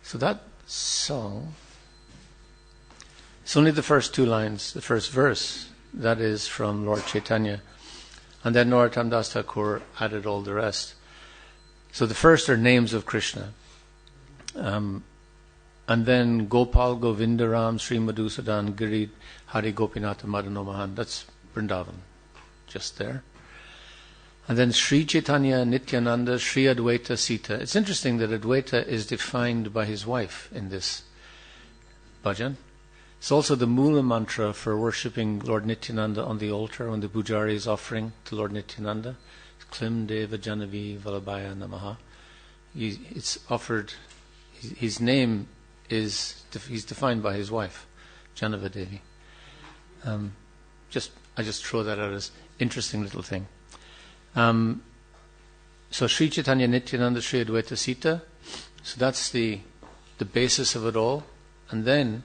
So that song, it's only the first two lines, the first verse, that is from Lord Chaitanya. And then Narottam Das Thakur added all the rest. So the first are names of Krishna. And then Gopal, Govindaram, Sri Madhusudan, Giri, Hari Gopinatha, Madano Mahan. That's Vrindavan, just there. And then Sri Chaitanya, Nityananda, Sri Advaita, Sita. It's interesting that Advaita is defined by his wife in this bhajan. It's also the Mula mantra for worshipping Lord Nityananda on the altar when the pujari is offering to Lord Nityananda. Klim Deva Janavi Vallabhaya Namaha. It's offered, his name is, he's defined by his wife, Janava Devi. I just throw that out as interesting little thing. So Sri Chaitanya Nityananda Sri Advaita Sita. So that's the basis of it all. And then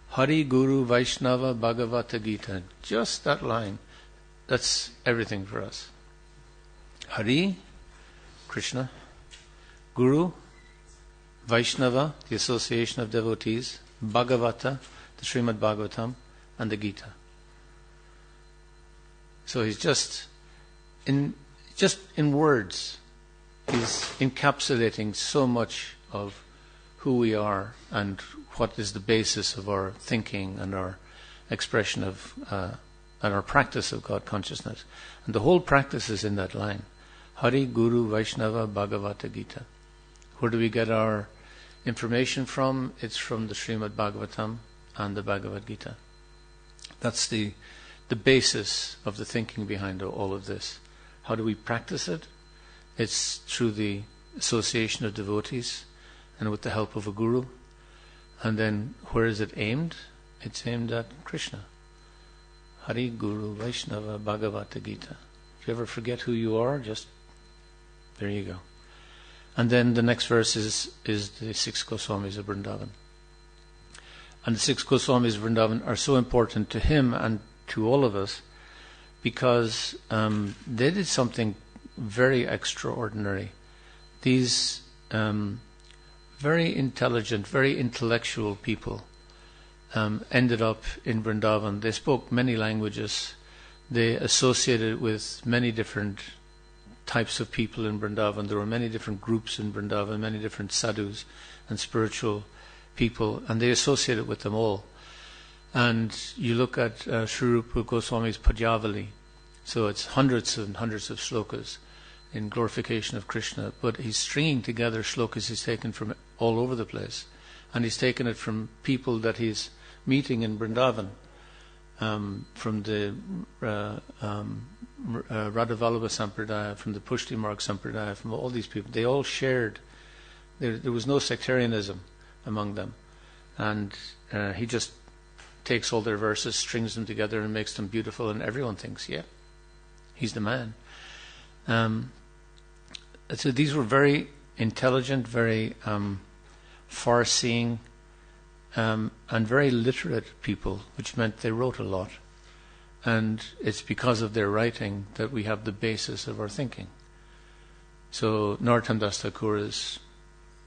Hari Guru Vaishnava Bhagavata Gita. Just that line. That's everything for us. Hari, Krishna. Guru, Vaishnava, the association of devotees. Bhagavata, the Srimad Bhagavatam, and the Gita. So he's just in words, he's encapsulating so much of who we are and what is the basis of our thinking and our expression of and our practice of God consciousness. And the whole practice is in that line. Hari Guru Vaishnava Bhagavata Gita. Where do we get our information from? It's from the Srimad Bhagavatam and the Bhagavad Gita. That's the basis of the thinking behind all of this. How do we practice it? It's through the association of devotees and with the help of a guru. And then where is it aimed? It's aimed at Krishna. Hari Guru Vaishnava Bhagavata Gita. If you ever forget who you are, just there you go. And then the next verse is the six Goswamis of Vrindavan. And the six Goswamis of Vrindavan are so important to him and to all of us because they did something very extraordinary. These very intelligent, very intellectual people ended up in Vrindavan. They spoke many languages. They associated with many different types of people in Vrindavan. There were many different groups in Vrindavan, many different sadhus and spiritual people, and they associated with them all. And you look at Sri Rupa Goswami's Padyavali, so it's hundreds and hundreds of shlokas in glorification of Krishna, but he's stringing together shlokas he's taken from all over the place, and he's taken it from people that he's meeting in Vrindavan, from the Radhavallabha Sampradaya, from the Pushti Marg Sampradaya, from all these people. They all shared, there was no sectarianism among them, and he just takes all their verses, strings them together and makes them beautiful, and everyone thinks, yeah, he's the man. So these were very intelligent, very far-seeing, and very literate people, which meant they wrote a lot. And it's because of their writing that we have the basis of our thinking. So Narottam Das Thakur is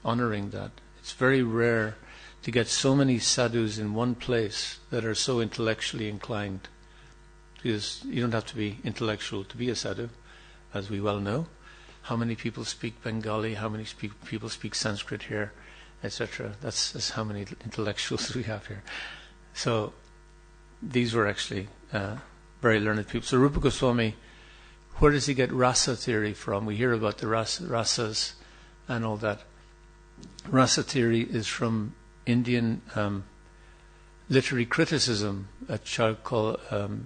honoring that. It's very rare to get so many sadhus in one place that are so intellectually inclined. Because you don't have to be intellectual to be a sadhu, as we well know. How many people speak Bengali, how many people speak Sanskrit here, etc. That's how many intellectuals we have here. So these were actually very learned people. So Rupa Goswami, where does he get rasa theory from? We hear about the rasas and all that. Rasa theory is from Indian literary criticism, a child called,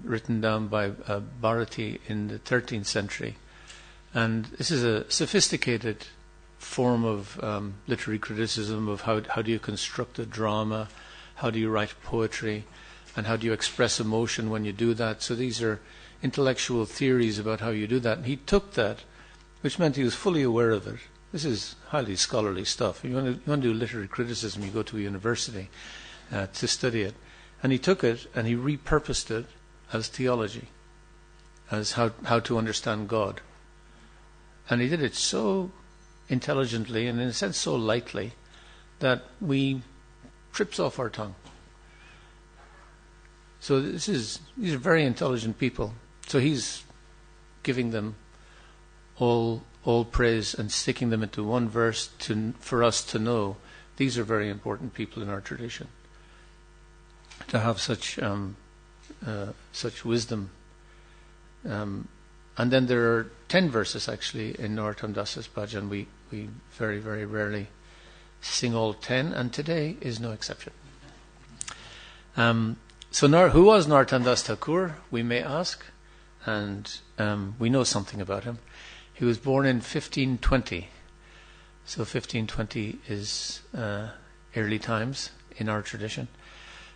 written down by Bharati in the 13th century. And this is a sophisticated form of literary criticism of how do you construct a drama, how do you write poetry, and how do you express emotion when you do that. So these are intellectual theories about how you do that. And he took that, which meant he was fully aware of it. This is highly scholarly stuff. You want to do literary criticism, you go to a university to study it. And he took it and he repurposed it as theology, as how to understand God. And he did it so intelligently and in a sense so lightly that we trips off our tongue. So these are very intelligent people. So he's giving them all praise and sticking them into one verse for us to know these are very important people in our tradition. To have such wisdom. And then there are 10 verses actually in Narottam Das's bhajan. We very, very rarely sing all 10, and today is no exception. So who was Narottam Das Thakur, we may ask, and we know something about him. He was born in 1520. So 1520 is early times in our tradition.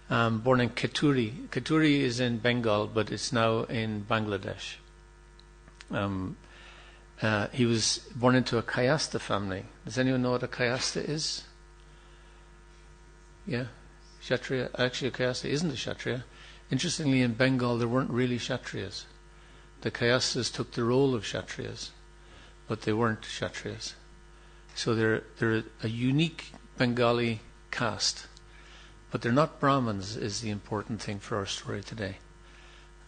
Born in Keturi. Keturi is in Bengal, but it's now in Bangladesh. He was born into a Kayastha family. Does anyone know what a Kayastha is? Yeah? Kshatriya. Actually, a Kayastha isn't a Kshatriya. Interestingly, in Bengal, there weren't really Kshatriyas. The Kayasthas took the role of Kshatriyas, but they weren't Kshatriyas. So they're a unique Bengali caste. But they're not Brahmins, is the important thing for our story today.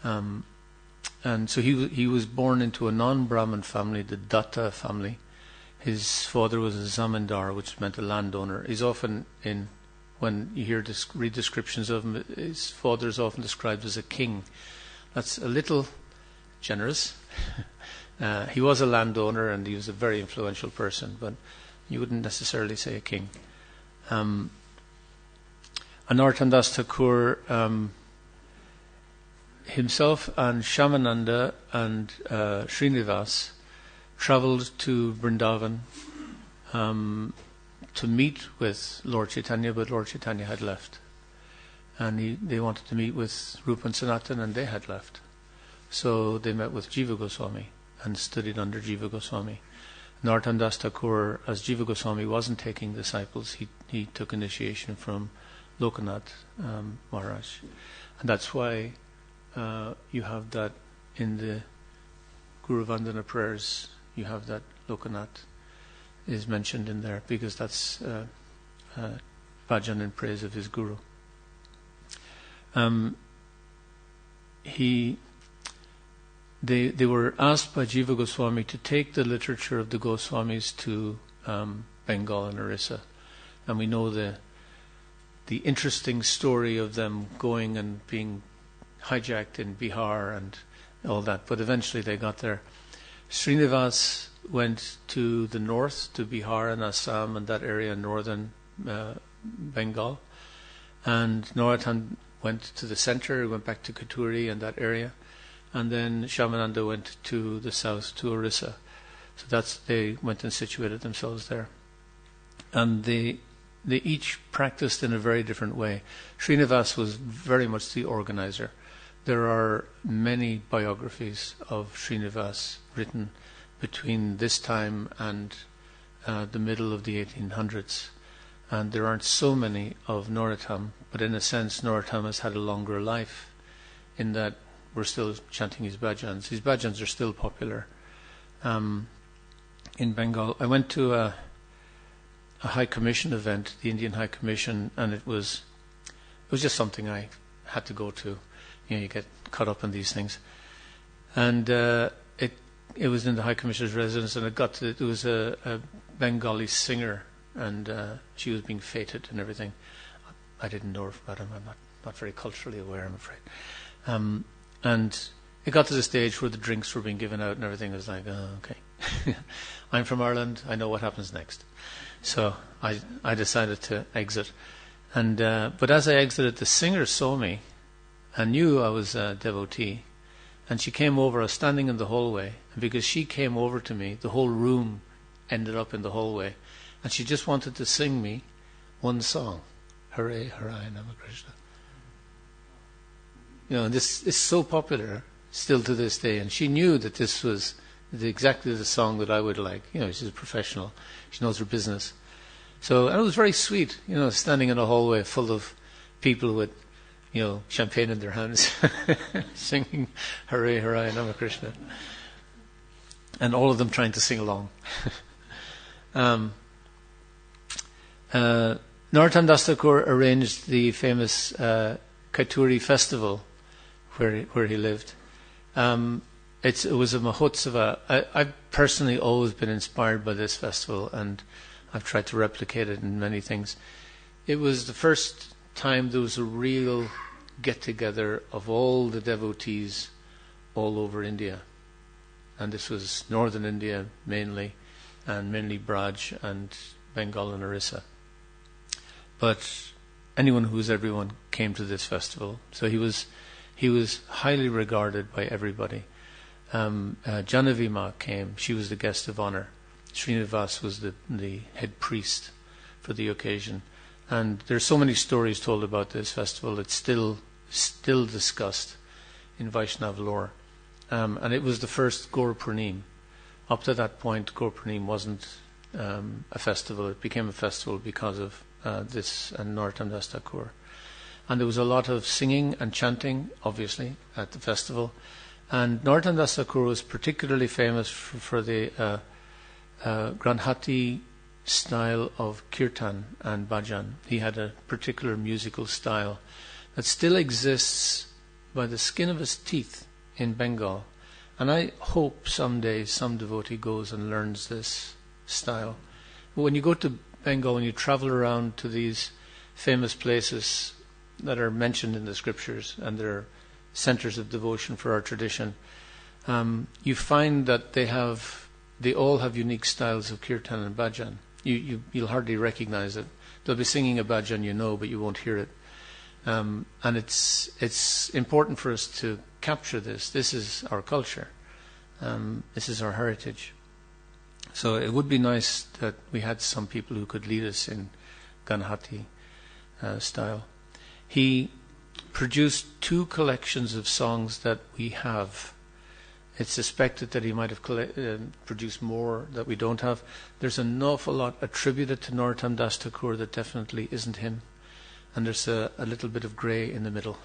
And so he was born into a non-Brahmin family, the Datta family. His father was a zamindar, which meant a landowner. He's often when you read descriptions of him, his father is often described as a king. That's a little generous. He was a landowner and he was a very influential person, but you wouldn't necessarily say a king. Narottam Das Thakur himself and Shyamananda and Srinivas travelled to Vrindavan to meet with Lord Chaitanya, but Lord Chaitanya had left. And they wanted to meet with Rupa and Sanatan, and they had left. So they met with Jiva Goswami and studied under Jiva Goswami. Narottam Das Thakur, as Jiva Goswami wasn't taking disciples, he took initiation from Lokanath Maharaj. And that's why you have that in the Guru Vandana prayers, you have that Lokanath is mentioned in there, because that's bhajan in praise of his Guru. They were asked by Jiva Goswami to take the literature of the Goswamis to Bengal and Orissa. And we know the interesting story of them going and being hijacked in Bihar and all that, but eventually they got there. Srinivas went to the north, to Bihar and Assam and that area, northern Bengal, and Narottam went to the center, went back to Keturi and that area, and then Shyamananda went to the south, to Orissa. So they went and situated themselves there. And they each practiced in a very different way. Srinivas was very much the organizer. There are many biographies of Srinivas written between this time and the middle of the 1800s. And there aren't so many of Narottam, but in a sense Narottam has had a longer life in that we're still chanting his bhajans. His bhajans are still popular. In Bengal, I went to a High Commission event, the Indian High Commission, and it was just something I had to go to. You get caught up in these things. And it was in the High Commissioner's residence, and it was a Bengali singer, and she was being feted and everything. I didn't know about him. I'm not very culturally aware, I'm afraid. And it got to the stage where the drinks were being given out and everything. I was like, oh, okay. I'm from Ireland. I know what happens next. So I decided to exit. And but as I exited, the singer saw me and knew I was a devotee. And she came over. I was standing in the hallway. And because she came over to me, the whole room ended up in the hallway. And she just wanted to sing me one song. Hare Hare Nama Krishna. And this is so popular still to this day. And she knew that this was exactly the song that I would like. She's a professional. She knows her business. So, and it was very sweet, standing in a hallway full of people with, champagne in their hands, singing Hare Hare Nama Krishna. And all of them trying to sing along. Narottam Das Thakur arranged the famous Kaituri festival where he lived. It was a mahotsava. I've personally always been inspired by this festival, and I've tried to replicate it in many things. It was the first time there was a real get-together of all the devotees all over India. And this was northern India mainly, and mainly Braj and Bengal and Orissa. But everyone came to this festival. So he was highly regarded by everybody. Janavi Ma came. She was the guest of honor. Srinivas was the head priest for the occasion. And there's so many stories told about this festival. It's still discussed in Vaishnav lore. And it was the first Gaur Purnim. Up to that point, Gaur Purnim wasn't a festival. It became a festival because of this and Narottam Das Thakur. And there was a lot of singing and chanting, obviously, at the festival. And Narottam Das Thakur was particularly famous for the Granhati style of kirtan and bhajan. He had a particular musical style that still exists by the skin of his teeth in Bengal. And I hope someday some devotee goes and learns this style. When you go to Bengal and you travel around to these famous places that are mentioned in the scriptures, and they're centers of devotion for our tradition, you find that they all have unique styles of kirtan and bhajan. You'll hardly recognize it. They'll be singing a bhajan, but you won't hear it. And it's important for us to capture this. This is our culture. This is our heritage. So it would be nice that we had some people who could lead us in Ganhati style. He produced 2 collections of songs that we have. It's suspected that he might have produced more that we don't have. There's an awful lot attributed to Narottam Das Thakur that definitely isn't him. And there's a little bit of grey in the middle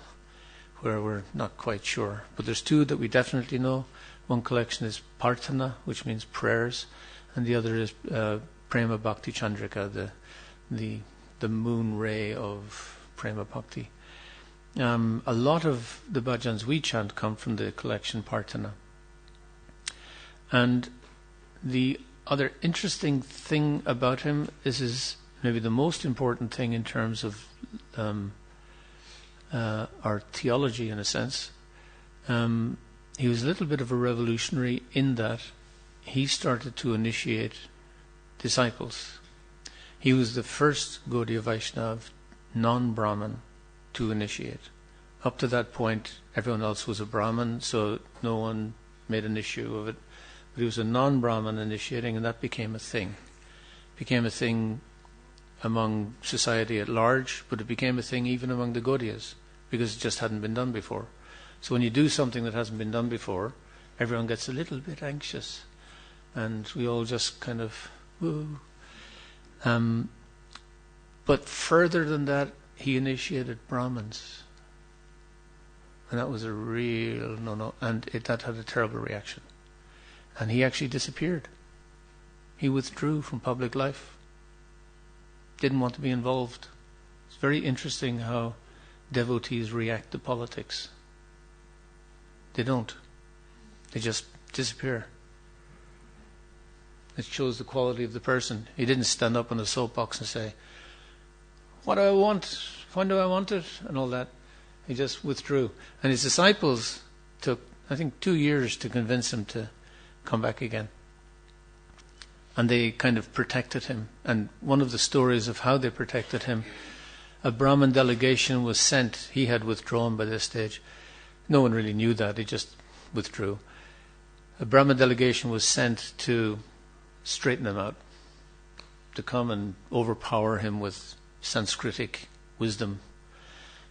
where we're not quite sure. But there's 2 that we definitely know. One collection is Parthana, which means prayers, and the other is Prema Bhakti Chandrika, the moon ray of Prema Bhakti. A lot of the bhajans we chant come from the collection Parthana. And the other interesting thing about him is maybe the most important thing in terms of our theology, in a sense. He was a little bit of a revolutionary in that he started to initiate disciples. He was the first Gaudiya Vaishnav, non-Brahmin, to initiate. Up to that point, everyone else was a Brahmin, so no one made an issue of it. But he was a non-Brahmin initiating, and that became a thing. It became a thing among society at large, but it became a thing even among the Gaudiyas, because it just hadn't been done before. So when you do something that hasn't been done before, everyone gets a little bit anxious, and we all just kind of, woo. But further than that, he initiated Brahmins. And that was a real no-no, and that had a terrible reaction. And he actually disappeared. He withdrew from public life. Didn't want to be involved. It's very interesting how devotees react to politics. They don't. They just disappear. It shows the quality of the person. He didn't stand up on a soapbox and say, "What do I want? When do I want it?" and all that. He just withdrew. And his disciples took, I think, 2 years to convince him to come back again. And they kind of protected him. And one of the stories of how they protected him, a Brahmin delegation was sent. He had withdrawn by this stage. No one really knew that. He just withdrew. A Brahmin delegation was sent to straighten him out, to come and overpower him with Sanskritic wisdom.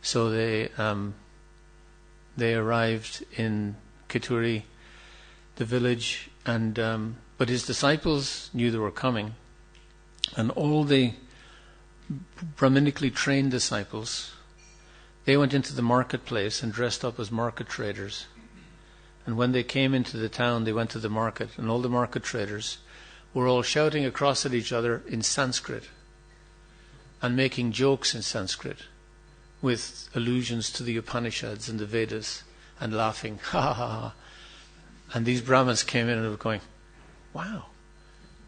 So they arrived in Kituri, the village, and but his disciples knew they were coming, and all the Brahminically trained disciples, they went into the marketplace and dressed up as market traders. And when they came into the town, they went to the market, and all the market traders were all shouting across at each other in Sanskrit. and making jokes in Sanskrit with allusions to the Upanishads and the Vedas and laughing, ha ha ha. And these Brahmins came in and were going, wow,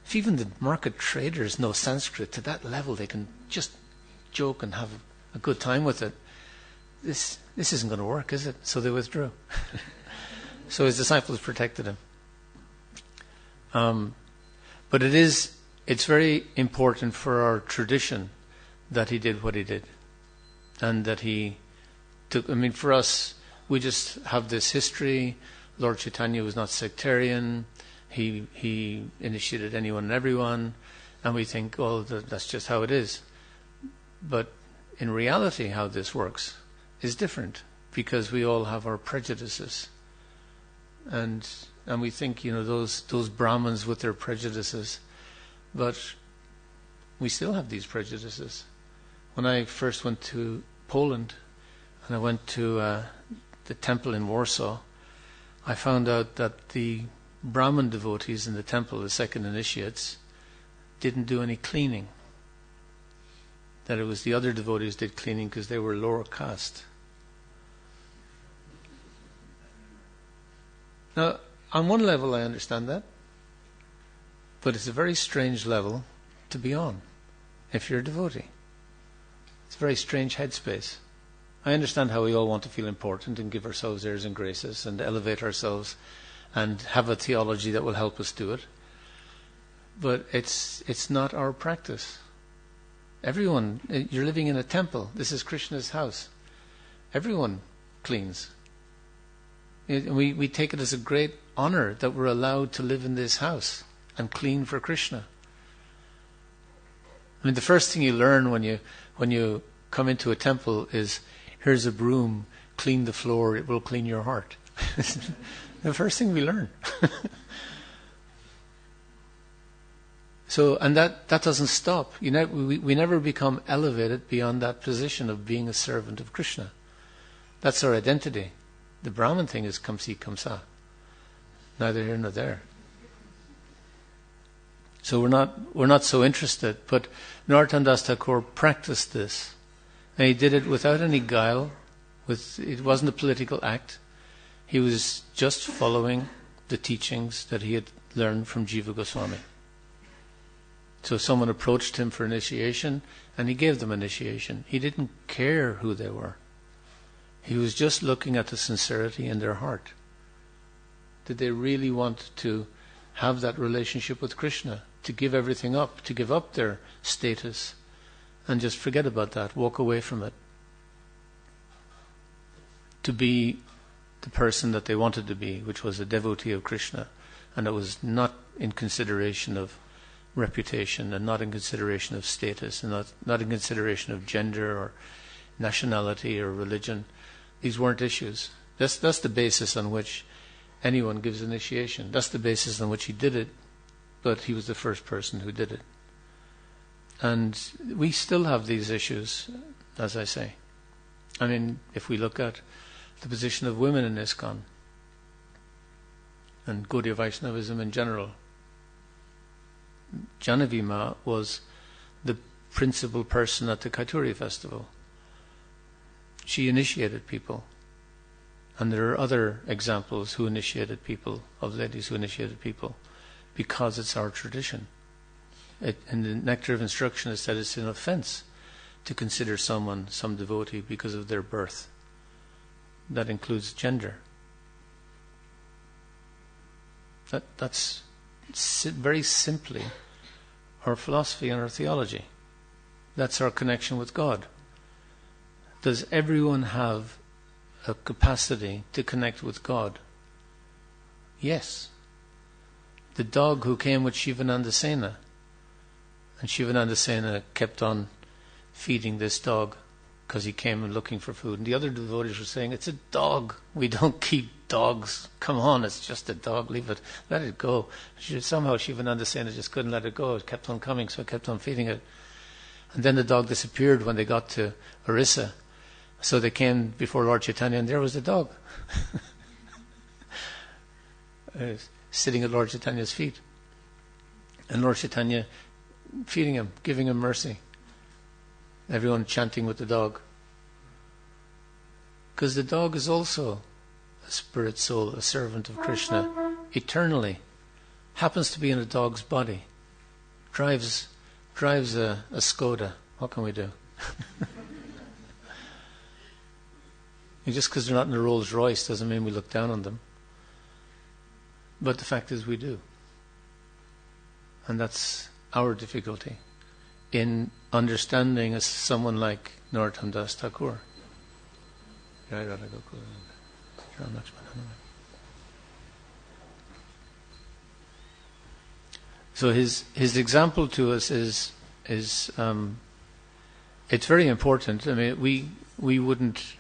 if even the market traders know Sanskrit to that level, they can just joke and have a good time with it. This isn't going to work, is it? So they withdrew. So his disciples protected him. But it's very important for our tradition that he did what he did. And that he took, for us, we just have this history. Lord Chaitanya was not sectarian. He initiated anyone and everyone. And we think, oh, that's just how it is. But in reality, how this works is different, because we all have our prejudices. And we think, those Brahmins with their prejudices. But we still have these prejudices. When I first went to Poland, and I went to the temple in Warsaw, I found out that the Brahmin devotees in the temple, the second initiates, didn't do any cleaning. That it was the other devotees did cleaning because they were lower caste. Now, on one level I understand that, but it's a very strange level to be on if you're a devotee. It's a very strange headspace. I understand how we all want to feel important and give ourselves airs and graces and elevate ourselves and have a theology that will help us do it. But it's not our practice. Everyone, you're living in a temple. This is Krishna's house. Everyone cleans. We take it as a great honor that we're allowed to live in this house and clean for Krishna. The first thing you learn when you come into a temple is, here's a broom, clean the floor, it will clean your heart. The first thing we learn. So, and that doesn't stop. We never become elevated beyond that position of being a servant of Krishna. That's our identity. The Brahman thing is kam si kam sa. Neither here nor there. So we're not so interested. But Narottam Das Thakur practiced this. And he did it without any guile. It wasn't a political act. He was just following the teachings that he had learned from Jiva Goswami. So someone approached him for initiation, and he gave them initiation. He didn't care who they were. He was just looking at the sincerity in their heart. Did they really want to have that relationship with Krishna? To give everything up, to give up their status, and just forget about that, walk away from it. To be the person that they wanted to be, which was a devotee of Krishna, and it was not in consideration of reputation, and not in consideration of status, and not in consideration of gender or nationality or religion. These weren't issues. That's the basis on which anyone gives initiation. That's the basis on which he did it, but he was the first person who did it. And we still have these issues, as I say. If we look at the position of women in ISKCON and Gaudiya Vaishnavism in general, Janavi Ma was the principal person at the Kaituri festival. She initiated people. And there are other examples of ladies who initiated people, because it's our tradition. In the Nectar of Instruction it said it's an offense to consider someone some devotee because of their birth. That includes gender. That's very simply our philosophy and our theology. That's our connection with God. Does everyone have a capacity to connect with God? Yes. The dog who came with Shivananda Sena, and Shivananda Sena kept on feeding this dog because he came and looking for food, and the other devotees were saying, it's a dog, we don't keep dogs, come on, it's just a dog, leave it, let it go. Somehow Shivananda Sena just couldn't let it go, it kept on coming, so I kept on feeding it. And then the dog disappeared when they got to Orissa. So they came before Lord Chaitanya, and there was the dog sitting at Lord Chaitanya's feet. And Lord Chaitanya feeding him, giving him mercy. Everyone chanting with the dog. Because the dog is also a spirit soul, a servant of Krishna, eternally. Happens to be in a dog's body. Drives a Skoda. What can we do? Just because they're not in a Rolls Royce doesn't mean we look down on them. But the fact is we do. And that's our difficulty in understanding as someone like Narottam Das Thakur. So his example to us is it's very important. I mean, we wouldn't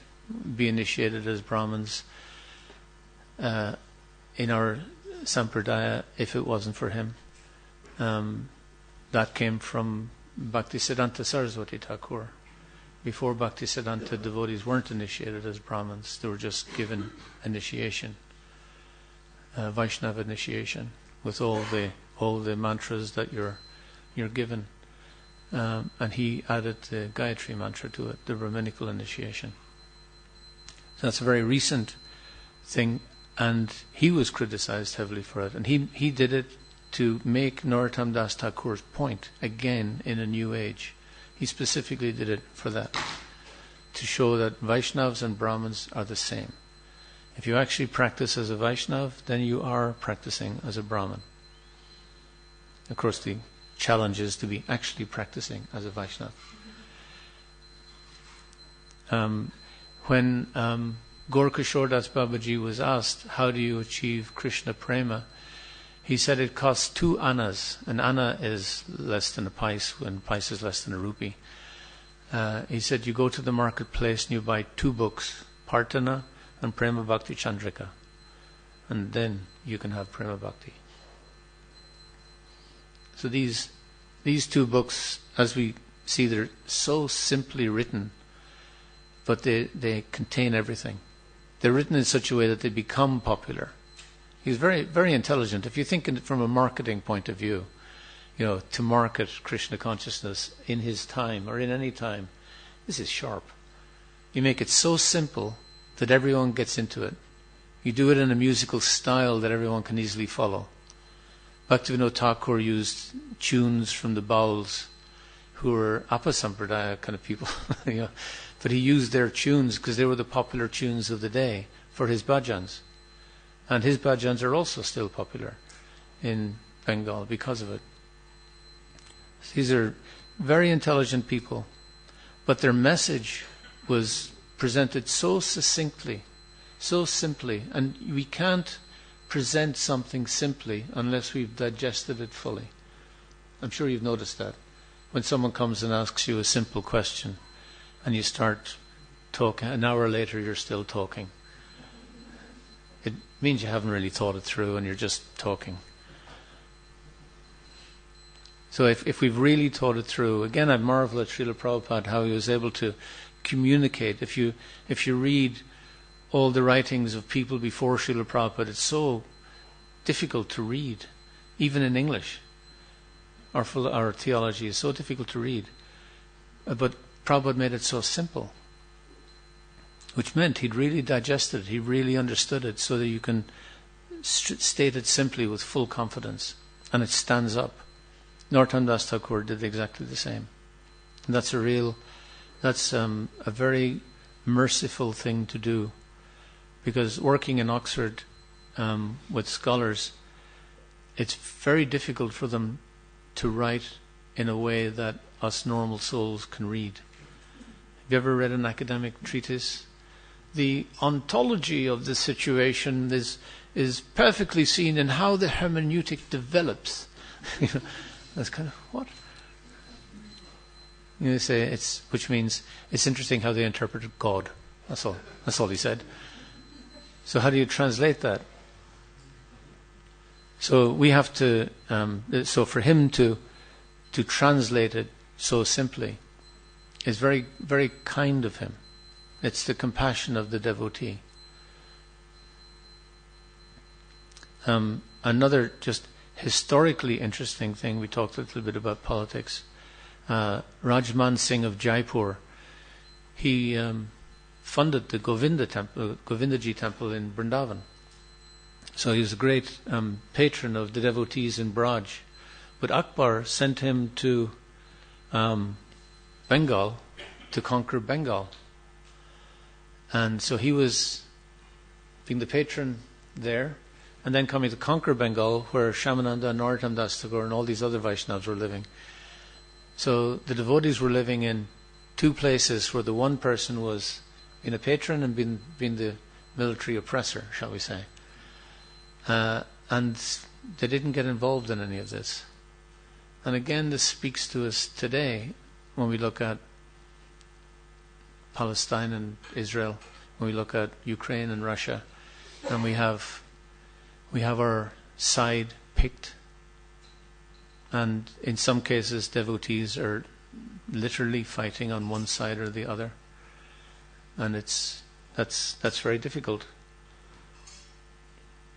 be initiated as Brahmins in our sampradaya if it wasn't for him. That came from Bhaktisiddhanta Saraswati Thakur. Before Bhaktisiddhanta, devotees weren't initiated as Brahmins; they were just given initiation, Vaishnava initiation, with all the mantras that you're given. And he added the Gayatri mantra to it, the Brahminical initiation. So that's a very recent thing, and he was criticized heavily for it. And he did it to make Narottam Das Thakur's point again in a new age. He specifically did it for that, to show that Vaishnavas and Brahmins are the same. If you actually practice as a Vaishnav, then you are practicing as a Brahmin. Of course, the challenge is to be actually practicing as a Vaishnav. When Gaur Das Babaji was asked, how do you achieve Krishna Prema? He said it costs 2 annas. An anna is less than a paise, and paise is less than a rupee. He said you go to the marketplace and you buy 2 books, Partana and Prema Bhakti Chandrika, and then you can have Prema Bhakti. So these 2 books, as we see, they're so simply written, but they contain everything. They're written in such a way that they become popular. He's very, very intelligent. If you think from a marketing point of view, to market Krishna consciousness in his time or in any time, this is sharp. You make it so simple that everyone gets into it. You do it in a musical style that everyone can easily follow. Bhaktivinoda Thakur used tunes from the Bauls, who were Apasampradaya kind of people, but he used their tunes because they were the popular tunes of the day for his bhajans. And his bhajans are also still popular in Bengal because of it. These are very intelligent people, but their message was presented so succinctly, so simply, and we can't present something simply unless we've digested it fully. I'm sure you've noticed that. When someone comes and asks you a simple question and you start talking, an hour later you're still talking. It means you haven't really thought it through and you're just talking. So if we've really thought it through, again I marvel at Srila Prabhupada, how he was able to communicate. If you read all the writings of people before Srila Prabhupada, it's so difficult to read, even in English. Our theology is so difficult to read. But Prabhupada made it so simple, which meant he'd really digested it, he really understood it, so that you can state it simply with full confidence, and it stands up. Narottam Das Thakur did exactly the same. And that's a very merciful thing to do, because working in Oxford with scholars, it's very difficult for them to write in a way that us normal souls can read. Have you ever read an academic treatise? The ontology of the situation is perfectly seen in how the hermeneutic develops. That's kind of what? You say which means it's interesting how they interpreted God. That's all. That's all he said. So how do you translate that? So we have to. So for him to translate it so simply is very, very kind of him. It's the compassion of the devotee. Another just historically interesting thing, we talked a little bit about politics. Rajman Singh of Jaipur, he funded the Govindaji temple in Vrindavan. So he was a great patron of the devotees in Braj. But Akbar sent him to Bengal to conquer Bengal. And so he was being the patron there, and then coming to conquer Bengal, where Shaunaka, Narottam Das Thakur, and all these other Vaishnavas were living. So the devotees were living in two places where the one person was being a patron and being the military oppressor, shall we say. And they didn't get involved in any of this. And again, this speaks to us today when we look at Palestine and Israel, when we look at Ukraine and Russia, and we have our side picked, and in some cases devotees are literally fighting on one side or the other, and that's very difficult.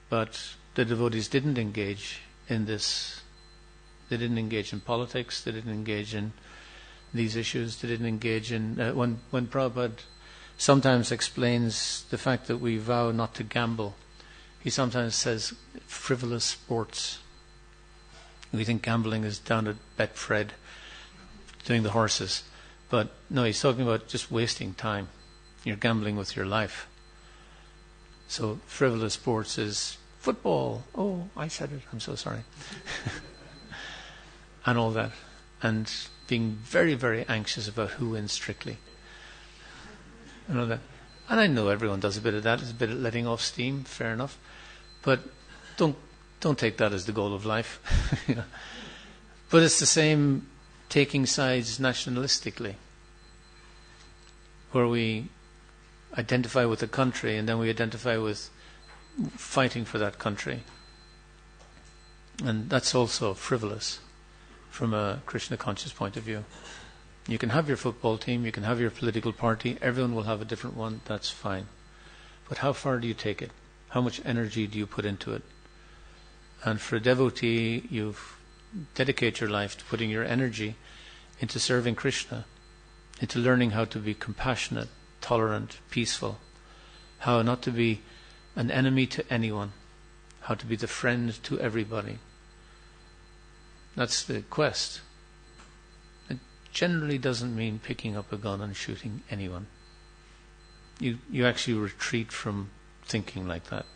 But the devotees didn't engage in this. They didn't engage in politics. They didn't engage in these issues. They didn't engage in when Prabhupada sometimes explains the fact that we vow not to gamble. He sometimes says frivolous sports. We think gambling is down at Betfred doing the horses, but no, he's talking about just wasting time. You're gambling with your life. So frivolous sports is football. Oh, I said it. I'm so sorry. And all that, and being very, very anxious about who wins strictly, and all that. And I know everyone does a bit of that. It's a bit of letting off steam, fair enough. But don't take that as the goal of life. You know. But it's the same taking sides nationalistically, where we identify with a country and then we identify with fighting for that country. And that's also frivolous from a Krishna conscious point of view. You can have your football team, you can have your political party, everyone will have a different one, that's fine. But how far do you take it? How much energy do you put into it? And for a devotee, you dedicate your life to putting your energy into serving Krishna, into learning how to be compassionate, tolerant, peaceful, how not to be an enemy to anyone, how to be the friend to everybody. That's the quest. It generally doesn't mean picking up a gun and shooting anyone. You actually retreat from thinking like that.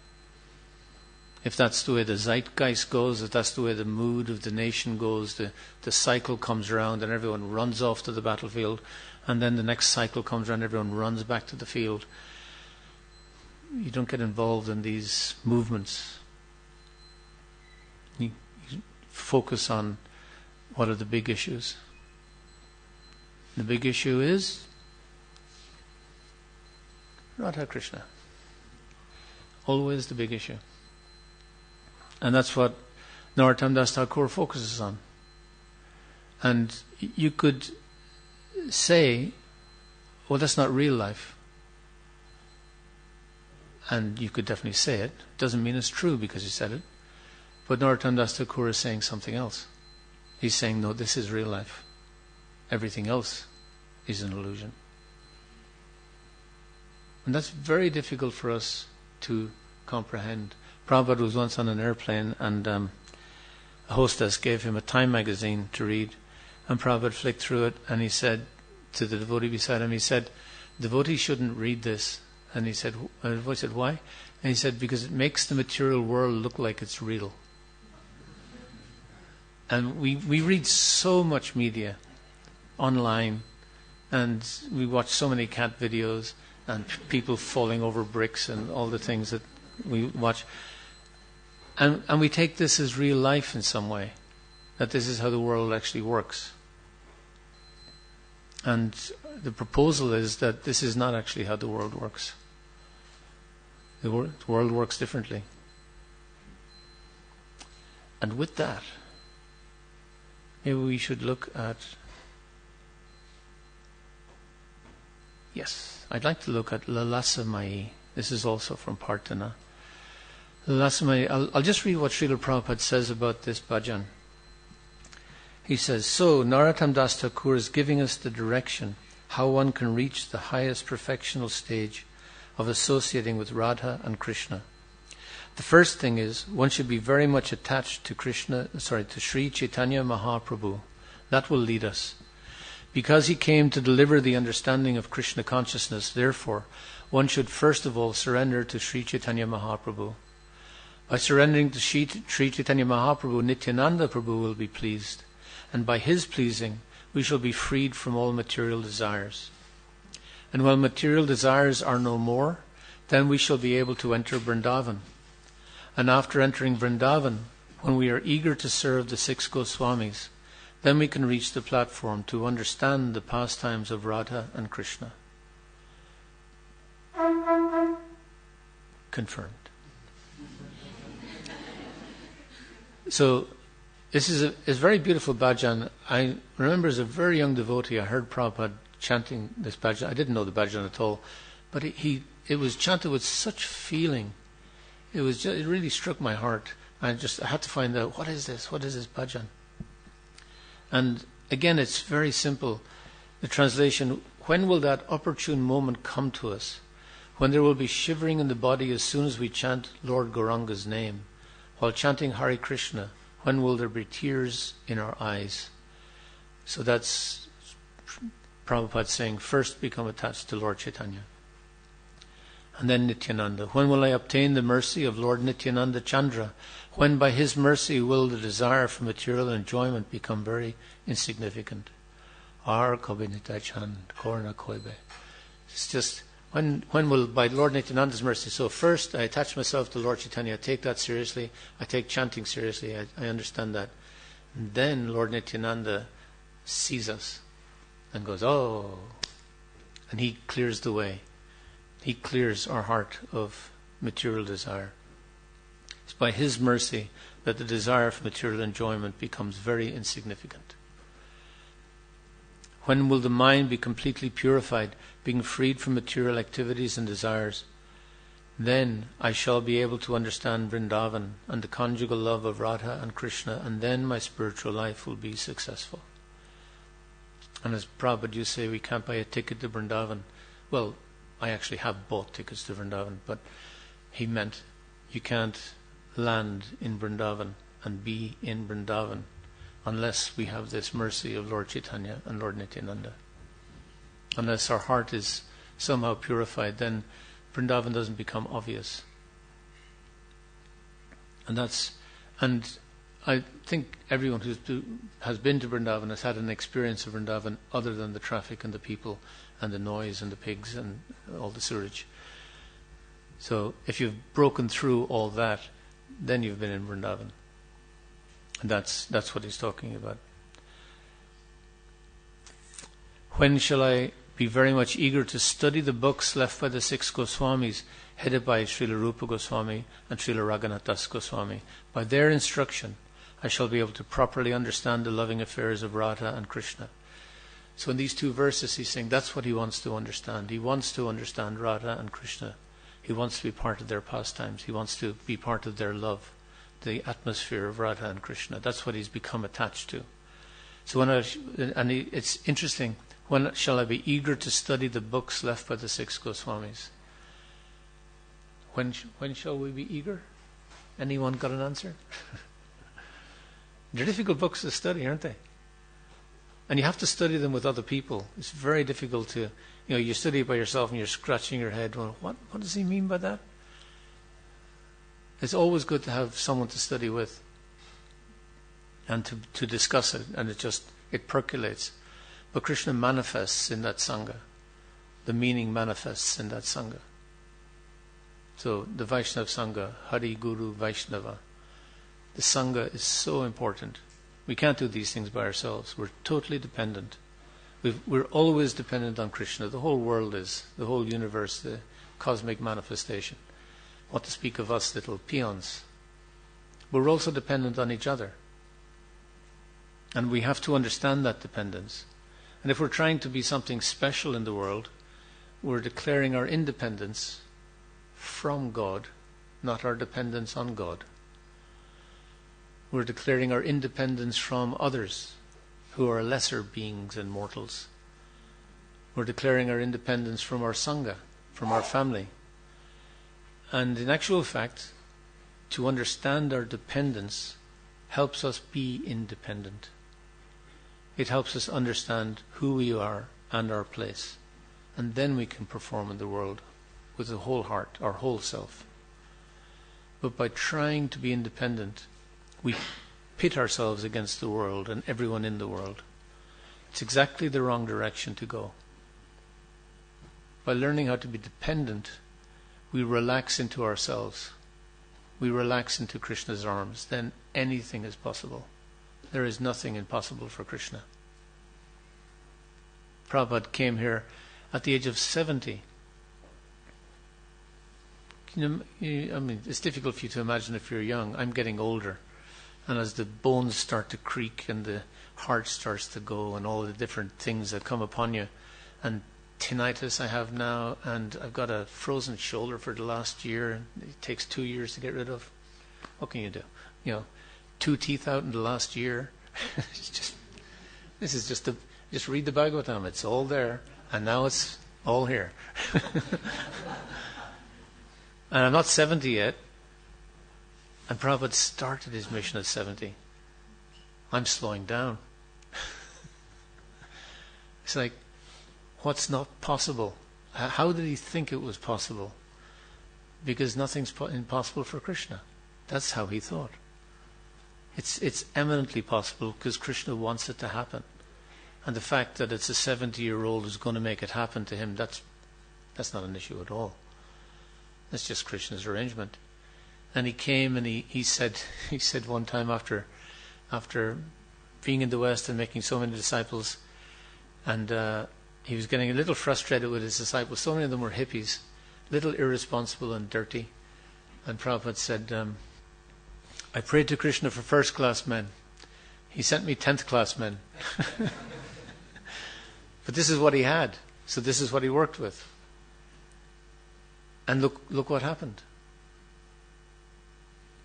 If that's the way the zeitgeist goes, if that's the way the mood of the nation goes, the cycle comes around and everyone runs off to the battlefield, and then the next cycle comes around, everyone runs back to the field. You don't get involved in these movements. You focus on what are the big issues. The big issue is Radha Krishna. Always the big issue. And that's what Narottam Das Thakur focuses on. And you could say, well, that's not real life. And you could definitely say it. Doesn't mean it's true because you said it. But Narottam Das Thakur is saying something else. He's saying, no, this is real life. Everything else is an illusion. And that's very difficult for us to comprehend. Prabhupada was once on an airplane and a hostess gave him a Time magazine to read, and Prabhupada flicked through it and he said to the devotee beside him, he said, devotees shouldn't read this. And he said, the devotee said, why? And he said, because it makes the material world look like it's real. And we read so much media online, and we watch so many cat videos and people falling over bricks and all the things that we watch. And we take this as real life in some way, that this is how the world actually works. And the proposal is that this is not actually how the world works. The world works differently. And with that, maybe we should look at... Yes, I'd like to look at Lalasamai. This is also from Partana. Lalasamai, I'll just read what Srila Prabhupada says about this bhajan. He says, so Narottam Das Thakur is giving us the direction how one can reach the highest perfectional stage of associating with Radha and Krishna. The first thing is one should be very much attached to to Sri Chaitanya Mahaprabhu. That will lead us. Because he came to deliver the understanding of Krishna consciousness, therefore, one should first of all surrender to Sri Chaitanya Mahaprabhu. By surrendering to Sri Chaitanya Mahaprabhu, Nityananda Prabhu will be pleased, and by his pleasing, we shall be freed from all material desires. And when material desires are no more, then we shall be able to enter Vrindavan. And after entering Vrindavan, when we are eager to serve the 6 Goswamis, then we can reach the platform to understand the pastimes of Radha and Krishna. Confirmed. So, this is a very beautiful bhajan. I remember as a very young devotee, I heard Prabhupada chanting this bhajan. I didn't know the bhajan at all, but it was chanted with such feeling. It really struck my heart. I had to find out, what is this bhajan? And again, it's very simple. The translation, when will that opportune moment come to us? When there will be shivering in the body as soon as we chant Lord Gauranga's name. While chanting Hare Krishna, when will there be tears in our eyes? So that's Prabhupada saying, first become attached to Lord Chaitanya. And then Nityananda. When will I obtain the mercy of Lord Nityananda Chandra? When by his mercy will the desire for material enjoyment become very insignificant? Ar Kobinita Chand, Korna Koibe. It's just, when will, by Lord Nityananda's mercy, so first I attach myself to Lord Chaitanya, I take that seriously, I take chanting seriously, I understand that. And then Lord Nityananda sees us and goes, oh, and he clears the way. He clears our heart of material desire. It's by his mercy that the desire for material enjoyment becomes very insignificant. When will the mind be completely purified, being freed from material activities and desires? Then I shall be able to understand Vrindavan and the conjugal love of Radha and Krishna, and then my spiritual life will be successful. And as Prabhupada, you say we can't buy a ticket to Vrindavan. Well, I actually have bought tickets to Vrindavan, but he meant you can't land in Vrindavan and be in Vrindavan unless we have this mercy of Lord Chaitanya and Lord Nityananda. Unless our heart is somehow purified, then Vrindavan doesn't become obvious. And I think everyone who has been to Vrindavan has had an experience of Vrindavan other than the traffic and the people and the noise and the pigs and all the sewage. So if you've broken through all that, then you've been in Vrindavan. And that's what he's talking about. When shall I be very much eager to study the books left by the 6 Goswamis, headed by Srila Rupa Goswami and Srila Raghunath Das Goswami? By their instruction, I shall be able to properly understand the loving affairs of Radha and Krishna. So in these 2 verses he's saying that's what he wants to understand. He wants to understand Radha and Krishna. He wants to be part of their pastimes. He wants to be part of their love, the atmosphere of Radha and Krishna. That's what he's become attached to. So it's interesting. When shall I be eager to study the books left by the 6 Goswamis? When shall we be eager? Anyone got an answer? They're difficult books to study, aren't they? And you have to study them with other people. It's very difficult to, you study it by yourself and you're scratching your head. Well, what does he mean by that? It's always good to have someone to study with and to discuss it, and it percolates. But Krishna manifests in that Sangha. The meaning manifests in that Sangha. So the Vaishnava Sangha, Hari Guru Vaishnava, the Sangha is so important. We can't do these things by ourselves. We're totally dependent. We're always dependent on Krishna. The whole world is, the whole universe, the cosmic manifestation. What to speak of us little peons. But we're also dependent on each other. And we have to understand that dependence. And if we're trying to be something special in the world, we're declaring our independence from God, not our dependence on God. We're declaring our independence from others, who are lesser beings and mortals. We're declaring our independence from our Sangha, from our family. And in actual fact, to understand our dependence helps us be independent. It helps us understand who we are and our place. And then we can perform in the world with the whole heart, our whole self. But by trying to be independent, we pit ourselves against the world and everyone in the world. It's exactly the wrong direction to go. By learning how to be dependent, we relax into ourselves. We relax into Krishna's arms. Then anything is possible. There is nothing impossible for Krishna. Prabhupada came here at the age of 70. It's difficult for you to imagine if you're young. I'm getting older. And as the bones start to creak and the heart starts to go and all the different things that come upon you, and tinnitus I have now, and I've got a frozen shoulder for the last year, and it takes 2 years to get rid of. What can you do? 2 teeth out in the last year. Just read the Bhagavatam. It's all there, and now it's all here. And I'm not 70 yet. And Prabhupada started his mission at 70. I'm slowing down. It's like, what's not possible? How did he think it was possible? Because nothing's impossible for Krishna. That's how he thought. It's eminently possible because Krishna wants it to happen. And the fact that it's a 70-year-old who's going to make it happen to him, that's not an issue at all. That's just Krishna's arrangement. And he came and he said one time after being in the West and making so many disciples, and he was getting a little frustrated with his disciples. So many of them were hippies, little irresponsible and dirty. And Prabhupada said, I prayed to Krishna for first-class men. He sent me 10th-class men. But this is what he had, so this is what he worked with. And look what happened.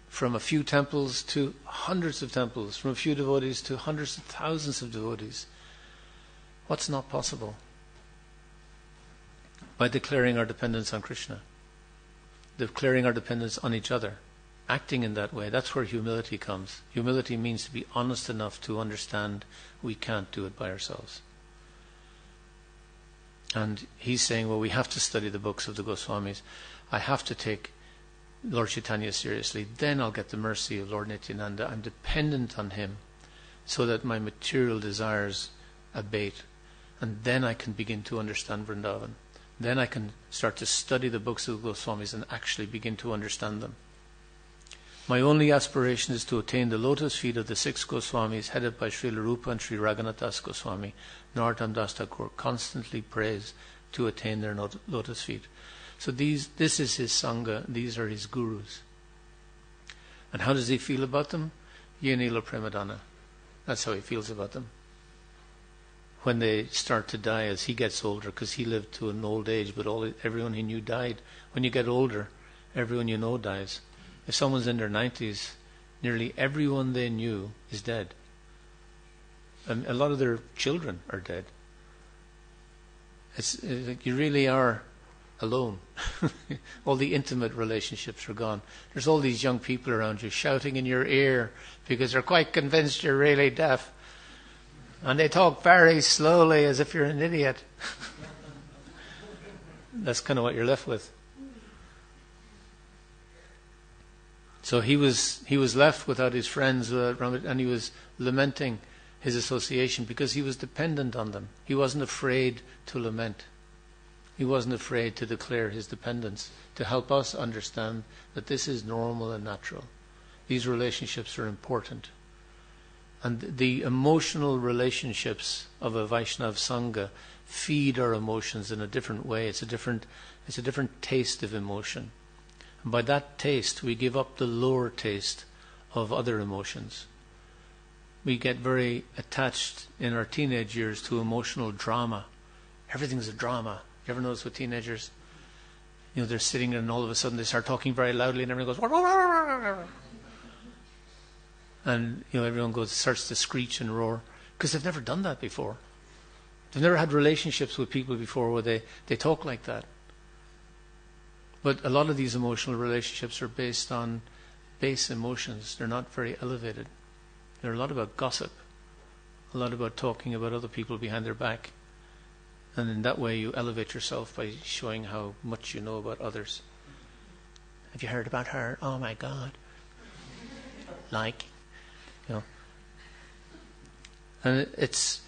From a few temples to hundreds of temples, from a few devotees to hundreds of thousands of devotees. What's not possible? By declaring our dependence on Krishna, declaring our dependence on each other, acting in that way. That's where humility comes. Humility means to be honest enough to understand we can't do it by ourselves. And he's saying, well, we have to study the books of the Goswamis. I have to take Lord Chaitanya seriously. Then I'll get the mercy of Lord Nityananda. I'm dependent on him so that my material desires abate. And then I can begin to understand Vrindavan. Then I can start to study the books of the Goswamis and actually begin to understand them. My only aspiration is to attain the lotus feet of the 6 Goswamis headed by Srila Rupa and Sri Raghunath Das Goswami. Narottam Das Thakur constantly prays to attain their lotus feet. So this is his Sangha, these are his gurus. And how does he feel about them? Yenila Premadana. That's how he feels about them. When they start to die as he gets older, because he lived to an old age, but everyone he knew died. When you get older, everyone you know dies. If someone's in their 90s, nearly everyone they knew is dead. And a lot of their children are dead. It's you really are alone. All the intimate relationships are gone. There's all these young people around you shouting in your ear because they're quite convinced you're really deaf. And they talk very slowly as if you're an idiot. That's kind of what you're left with. So he was left without his friends, and he was lamenting his association because he was dependent on them. He wasn't afraid to lament. He wasn't afraid to declare his dependence, to help us understand that this is normal and natural. These relationships are important. And the emotional relationships of a Vaishnava Sangha feed our emotions in a different way. It's a different taste of emotion. And by that taste, we give up the lower taste of other emotions. We get very attached in our teenage years to emotional drama. Everything's a drama. You ever notice with teenagers? They're sitting and all of a sudden they start talking very loudly and everyone goes... And everyone starts to screech and roar because they've never done that before. They've never had relationships with people before where they talk like that. But a lot of these emotional relationships are based on base emotions. They're not very elevated. They're a lot about gossip, a lot about talking about other people behind their back. And in that way you elevate yourself by showing how much you know about others. Have you heard about her? Oh my God. Like, you know. And it's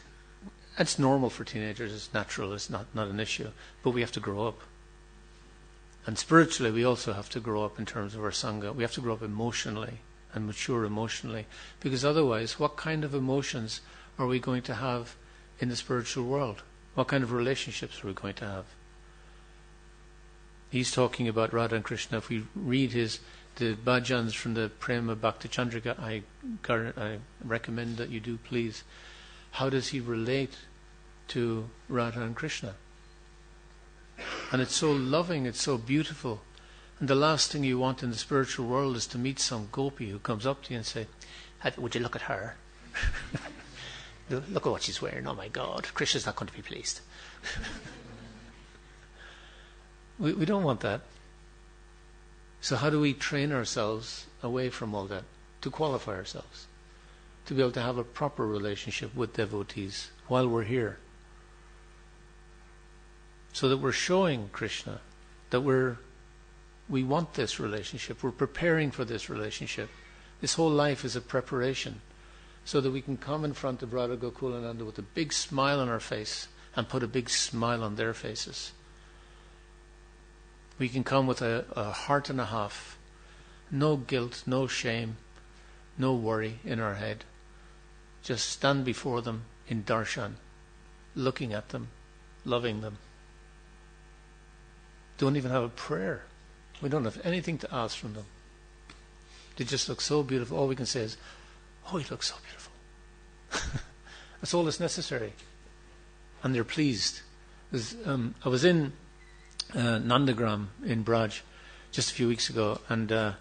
normal for teenagers. It's natural. It's not an issue. But we have to grow up. And spiritually, we also have to grow up in terms of our Sangha. We have to grow up emotionally and mature emotionally. Because otherwise, what kind of emotions are we going to have in the spiritual world? What kind of relationships are we going to have? He's talking about Radha and Krishna. If we read the bhajans from the Prema Bhakti Chandrika, I recommend that you do, please. How does he relate to Radha and Krishna? And it's so loving, it's so beautiful. And the last thing you want in the spiritual world is to meet some gopi who comes up to you and say, would you look at her? Look at what she's wearing. Oh my God, Krishna's not going to be pleased. We don't want that. So how do we train ourselves away from all that to qualify ourselves, to be able to have a proper relationship with devotees while we're here, so that we're showing Krishna that we want this relationship, we're preparing for this relationship. This whole life is a preparation so that we can come in front of Radha Gokulananda with a big smile on our face and put a big smile on their faces. We can come with a heart and a half, no guilt, no shame, no worry in our head. Just stand before them in darshan, looking at them, loving them. Don't even have a prayer. We don't have anything to ask from them. They just look so beautiful. All we can say is, oh, he looks so beautiful. That's all that's necessary. And they're pleased. I was in Nandagram in Braj just a few weeks ago, and there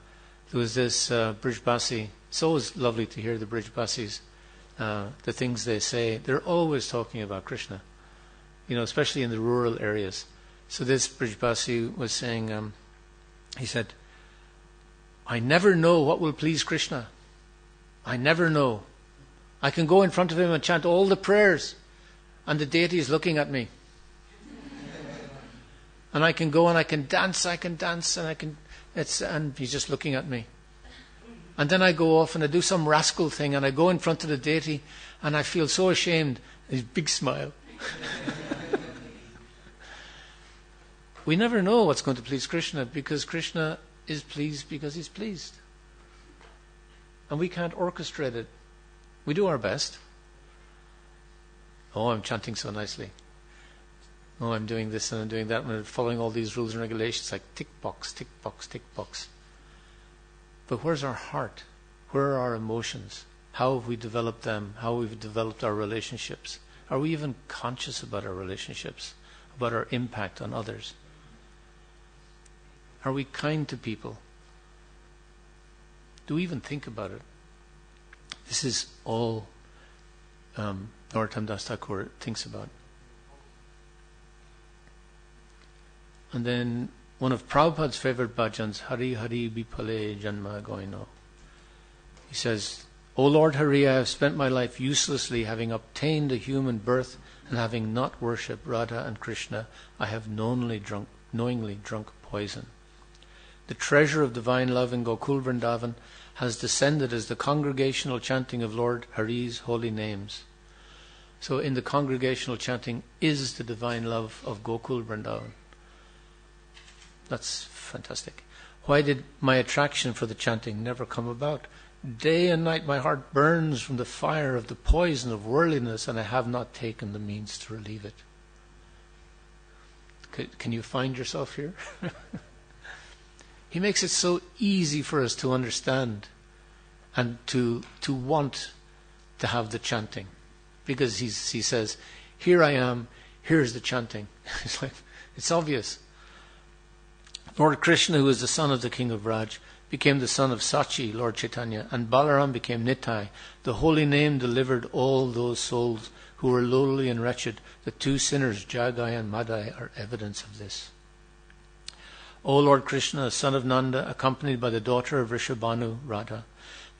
was this Brijbasi. It's always lovely to hear the Brijbasis, the things they say. They're always talking about Krishna, especially in the rural areas. So this Brijbasi was saying, he said, I never know what will please Krishna. I never know. I can go in front of him and chant all the prayers, and the deity is looking at me. And I can go and I can dance, and he's just looking at me. And then I go off and I do some rascal thing, and I go in front of the deity, and I feel so ashamed. His big smile. We never know what's going to please Krishna, because Krishna is pleased because he's pleased. And we can't orchestrate it. We do our best. Oh, I'm chanting so nicely. Oh, I'm doing this and I'm doing that, and I'm following all these rules and regulations like tick box, tick box, tick box. But where's our heart? Where are our emotions? How have we developed them? How have we developed our relationships? Are we even conscious about our relationships, about our impact on others? Are we kind to people? Do we even think about it? This is all Narottam Das Thakur thinks about. And then one of Prabhupada's favorite bhajans, Hari Hari Bipale Janma Goino. He says, O Lord Hari, I have spent my life uselessly, having obtained a human birth, and having not worshipped Radha and Krishna, I have knowingly drunk poison. The treasure of divine love in Gokul Vrindavan has descended as the congregational chanting of Lord Hari's holy names. So in the congregational chanting is the divine love of Gokul Vrindavan. That's fantastic. Why did my attraction for the chanting never come about? Day and night my heart burns from the fire of the poison of worldliness, and I have not taken the means to relieve it. Can you find yourself here? He makes it so easy for us to understand and to want to have the chanting. Because he says, here I am, here's the chanting. It's obvious. Lord Krishna, who is the son of the king of Raj, became the son of Sachi, Lord Chaitanya, and Balaram became Nitai. The holy name delivered all those souls who were lowly and wretched. The two sinners, Jagai and Madai, are evidence of this. O Lord Krishna, son of Nanda, accompanied by the daughter of Rishabhanu, Radha,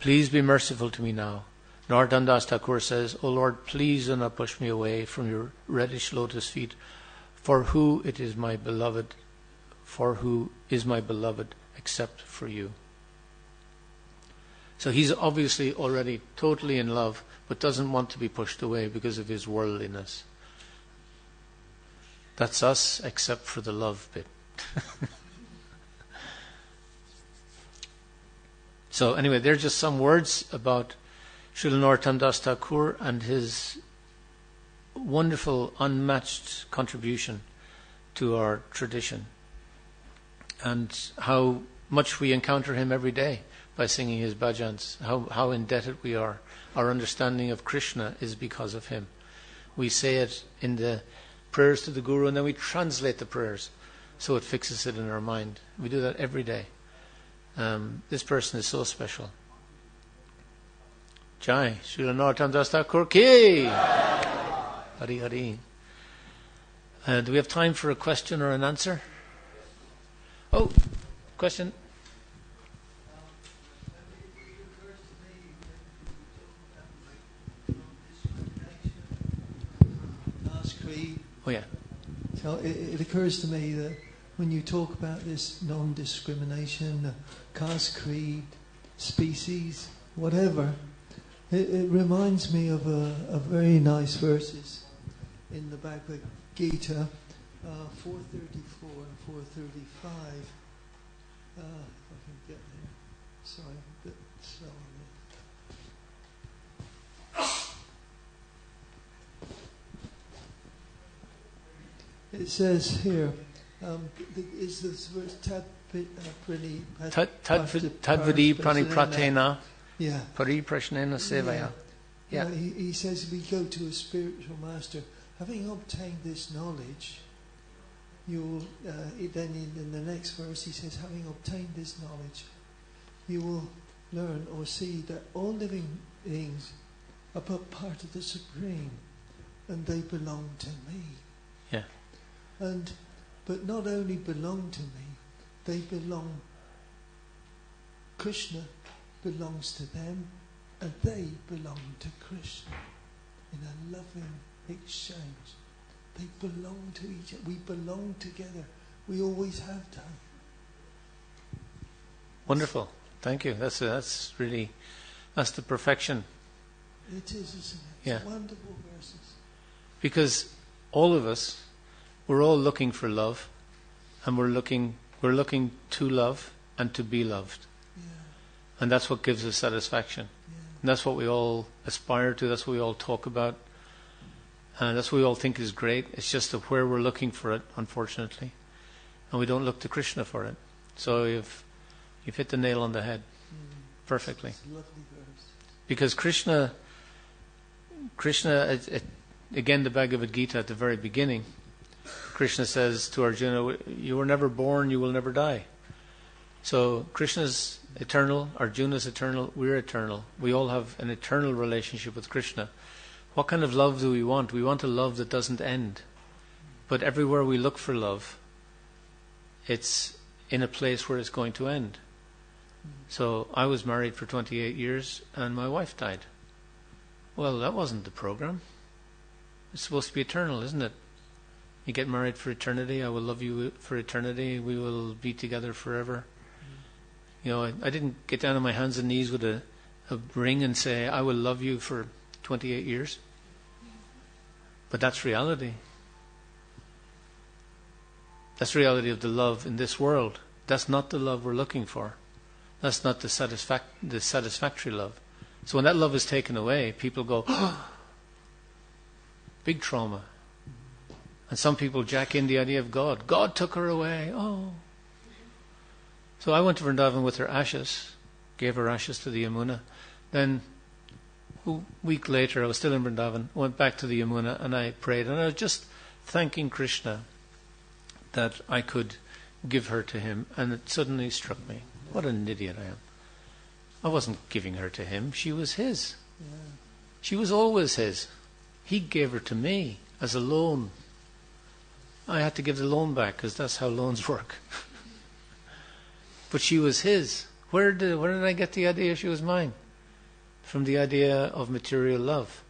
please be merciful to me now. Narottam Das Thakur says, O Lord, please do not push me away from your reddish lotus feet, for who is my beloved except for you. So he's obviously already totally in love, but doesn't want to be pushed away because of his worldliness. That's us, except for the love bit. So anyway, they're just some words about Srila Narottam Das Thakur and his wonderful, unmatched contribution to our tradition, and how much we encounter him every day by singing his bhajans, how indebted we are. Our understanding of Krishna is because of him. We say it in the prayers to the Guru, and then we translate the prayers so it fixes it in our mind. We do that every day. This person is so special. Jai, Srila Narottam Das Thakur ki! Hari Hari. Do we have time for a question or an answer? Oh, question? Oh yeah. So it occurs to me that when you talk about this non-discrimination, caste, creed, species, whatever, it reminds me of a very nice verses in the Bhagavad Gita, 434 and 435. If I can get there. Sorry, a bit slow on it. It says here, is this verse Tadvadi pranipratena yeah. pariprashnena sevaya. Yeah. He says if we go to a spiritual master, having obtained this knowledge, you'll then in the next verse he says, having obtained this knowledge, you will learn or see that all living beings are but part of the Supreme, and they belong to me. Yeah. But not only belong to me, they belong. Krishna belongs to them, and they belong to Krishna in a loving exchange. They belong to each other. We belong together. We always have done. Wonderful. Thank you. That's the perfection. It is, isn't it? Yeah. It's wonderful verses. Because all of us, we're all looking for love, and we're looking to love and to be loved. Yeah. And that's what gives us satisfaction. Yeah. And that's what we all aspire to, that's what we all talk about. And that's what we all think is great. It's just that where we're looking for it, unfortunately. And we don't look to Krishna for it. So you've hit the nail on the head perfectly. It's a lovely verse. Because Krishna, again, the Bhagavad Gita at the very beginning, Krishna says to Arjuna, you were never born, you will never die. So Krishna's eternal, Arjuna's eternal, we're eternal. We all have an eternal relationship with Krishna. What kind of love do we want? We want a love that doesn't end. But everywhere we look for love, it's in a place where it's going to end. So I was married for 28 years and my wife died. Well, that wasn't the program. It's supposed to be eternal, isn't it? You get married for eternity. I will love you for eternity. We will be together forever. You know, I didn't get down on my hands and knees with a ring and say, I will love you for 28 years. But that's reality. That's the reality of the love in this world. That's not the love we're looking for. That's not the satisfactory love. So when that love is taken away, people go, oh! Big trauma. And some people jack in the idea of God. God took her away. Oh. So I went to Vrindavan with her ashes, gave her ashes to the Yamuna. Then a week later, I was still in Vrindavan, went back to the Yamuna and I prayed. And I was just thanking Krishna that I could give her to him. And it suddenly struck me. What an idiot I am. I wasn't giving her to him. She was his. Yeah. She was always his. He gave her to me as a loan. I had to give the loan back because that's how loans work. But she was his. Where did I get the idea she was mine? From the idea of material love.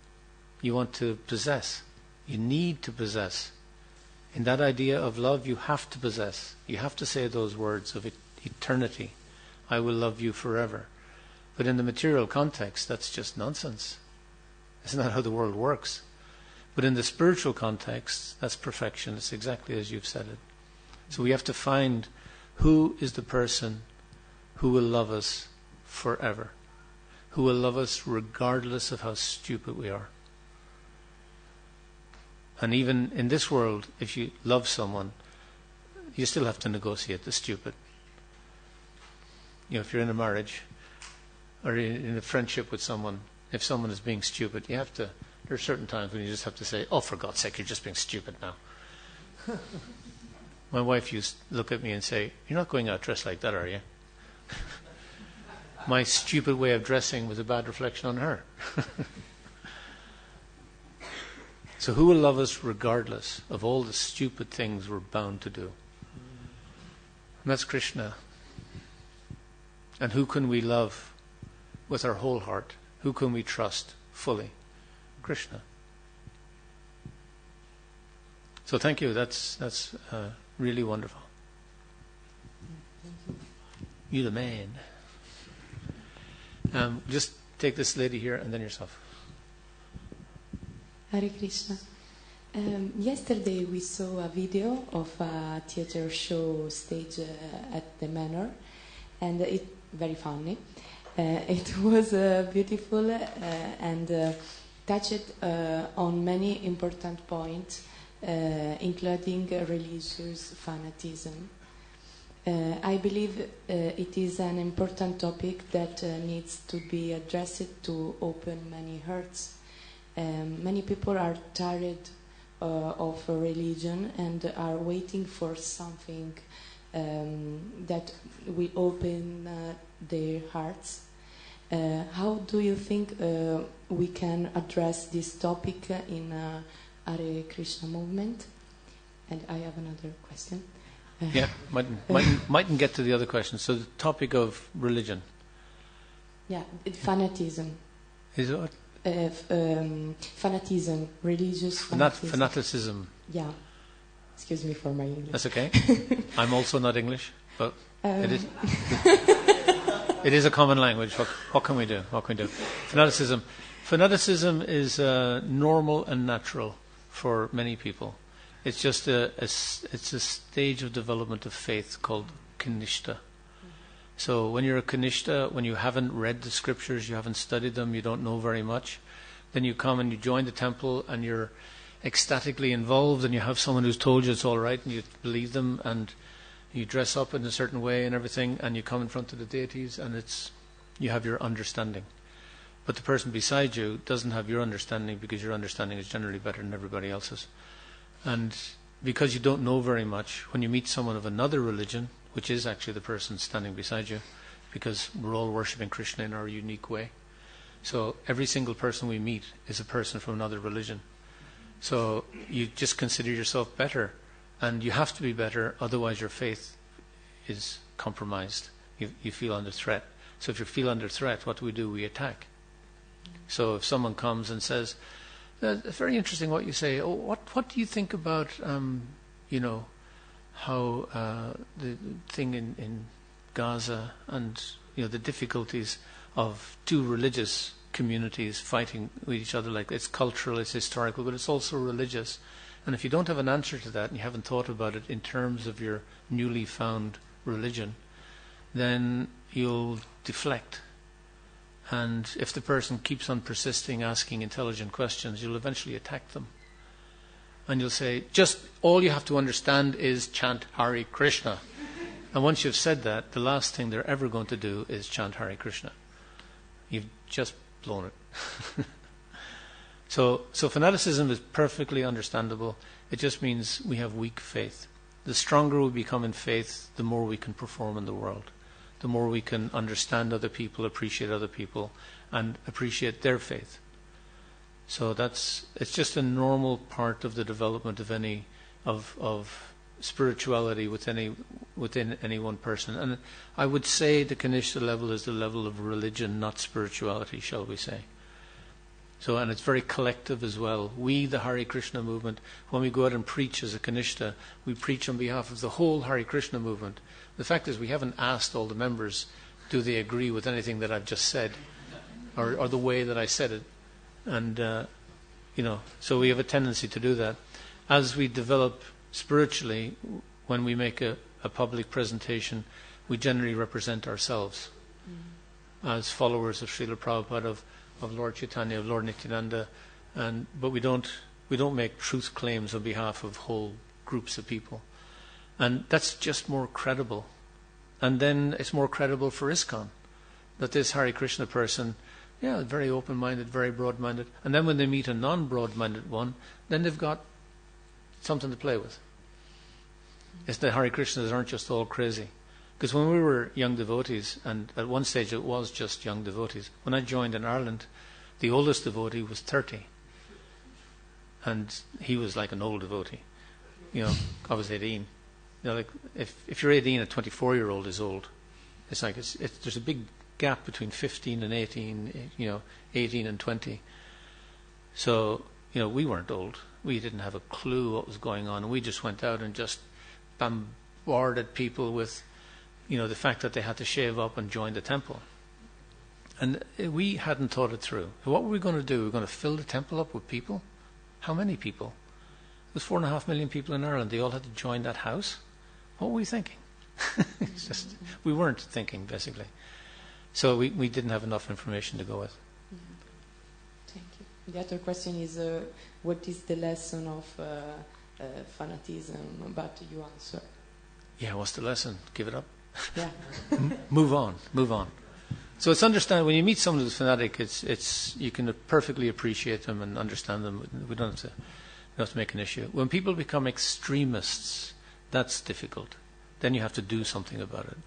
You want to possess. You need to possess. In that idea of love, you have to possess. You have to say those words of eternity. I will love you forever. But in the material context, that's just nonsense. It's not how the world works. But in the spiritual context, that's perfection. It's exactly as you've said it. So we have to find who is the person who will love us forever. Who will love us regardless of how stupid we are. And even in this world, if you love someone, you still have to negotiate the stupid. You know, if you're in a marriage or in a friendship with someone, if someone is being stupid, you have to, there are certain times when you just have to say, oh, for God's sake, you're just being stupid now. My wife used to look at me and say, you're not going out dressed like that, are you? My stupid way of dressing was a bad reflection on her. So who will love us regardless of all the stupid things we're bound to do? And that's Krishna. And who can we love with our whole heart? Who can we trust fully? Krishna. So thank you. That's really wonderful. You're the man. Just take this lady here and then yourself. Hare Krishna. Yesterday we saw a video of a theater show stage at the manor, and it very funny. It was beautiful and touched on many important points, including religious fanaticism. I believe it is an important topic that needs to be addressed to open many hearts. Many people are tired of religion and are waiting for something that will open their hearts. How do you think we can address this topic in Hare Krishna movement? And I have another question. Yeah, mightn't get to the other question. So the topic of religion. Yeah, fanaticism. Is it what? Fanaticism, religious fanaticism. Fanaticism. Yeah. Excuse me for my English. That's okay. I'm also not English, but it is. It is a common language. What can we do? What can we do? Fanaticism. Fanaticism is normal and natural for many people. It's just it's a stage of development of faith called Kanishta. So when you're a Kanishta, when you haven't read the scriptures, you haven't studied them, you don't know very much, then you come and you join the temple and you're ecstatically involved and you have someone who's told you it's all right and you believe them and you dress up in a certain way and everything and you come in front of the deities and you have your understanding. But the person beside you doesn't have your understanding because your understanding is generally better than everybody else's. And because you don't know very much, when you meet someone of another religion, which is actually the person standing beside you, because we're all worshipping Krishna in our unique way. So every single person we meet is a person from another religion. So you just consider yourself better, and you have to be better, otherwise your faith is compromised. You feel under threat. So if you feel under threat, what do? We attack. So if someone comes and says, "It's very interesting what you say. Oh, what do you think about how the thing in Gaza and the difficulties of two religious communities fighting with each other? Like, it's cultural, it's historical, but it's also religious. And if you don't have an answer to that and you haven't thought about it in terms of your newly found religion, then you'll deflect. And if the person keeps on persisting, asking intelligent questions, you'll eventually attack them. And you'll say, just all you have to understand is chant Hare Krishna. And once you've said that, the last thing they're ever going to do is chant Hare Krishna. You've just blown it. So fanaticism is perfectly understandable. It just means we have weak faith. The stronger we become in faith, the more we can perform in the world. the more we can understand other people, appreciate other people, and appreciate their faith. So it's just a normal part of the development of of spirituality within any one person. And I would say the Kanishta level is the level of religion, not spirituality, shall we say. So, and it's very collective as well. We, the Hare Krishna movement, when we go out and preach as a Kanishta, we preach on behalf of the whole Hare Krishna movement. The fact is we haven't asked all the members, do they agree with anything that I've just said, or the way that I said it. And, so we have a tendency to do that. As we develop spiritually, when we make a public presentation, we generally represent ourselves as followers of Srila Prabhupada, of Lord Chaitanya, of Lord Nityananda, but we don't make truth claims on behalf of whole groups of people. And that's just more credible. And then it's more credible for ISKCON, that this Hare Krishna person, very open-minded, very broad-minded, and then when they meet a non-broad-minded one, then they've got something to play with. It's the Hare Krishnas aren't just all crazy. Because when we were young devotees, and at one stage it was just young devotees, when I joined in Ireland, the oldest devotee was 30. And he was like an old devotee. I was 18. Like if you're 18, a 24-year-old is old. It's like there's a big gap between 15 and 18, 18 and 20. So, we weren't old. We didn't have a clue what was going on. And we just went out and just bombarded people with the fact that they had to shave up and join the temple. And we hadn't thought it through. What were we going to do? We were going to fill the temple up with people? How many people? There's 4.5 million people in Ireland. They all had to join that house? What were we thinking? We weren't thinking, basically. So we didn't have enough information to go with. Thank you. The other question is, what is the lesson of fanatism? But you answer. Yeah, what's the lesson? Give it up. Yeah. Move on. So it's understand when you meet someone who's fanatic, it's you can perfectly appreciate them and understand them. We don't have to make an issue. When people become extremists, that's difficult. Then you have to do something about it.